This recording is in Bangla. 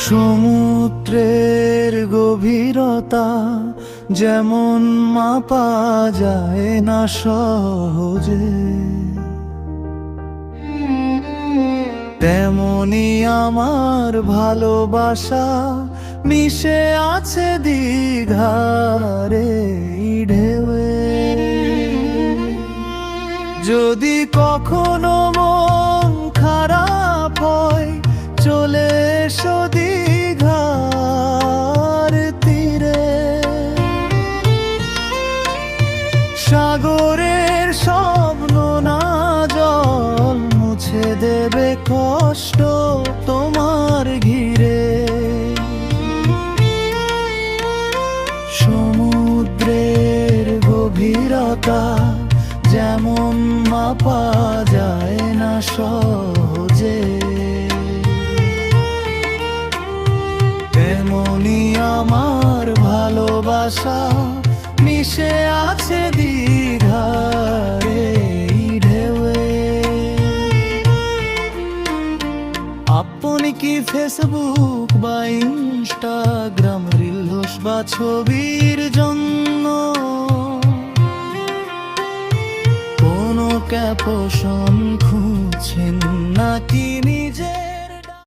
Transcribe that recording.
সমুদ্রের গভীরতা যেমন মাপা যায় না সহজে, তেমনি আমার ভালোবাসা মিশে আছে দীঘারে ঢেউয়ে। যদি কখনো মন খারাপ হয়, চলে এসো দীঘার তীরে। সাগরের স্বপ্ন না জল মুছে দেবে কষ্ট তোমার ঘিরে। সমুদ্রের গভীরতা যেমন মাপা যায় না সহজে, তেমনি আমার ভালোবাসা মিশে আছে দীঘারে ঢেউয়ে। আপনি কি ফেসবুক বা ইনস্টাগ্রাম রিলস বা ছবির জন্য কোনো ক্যাপশন খুঁজছেন নাকি?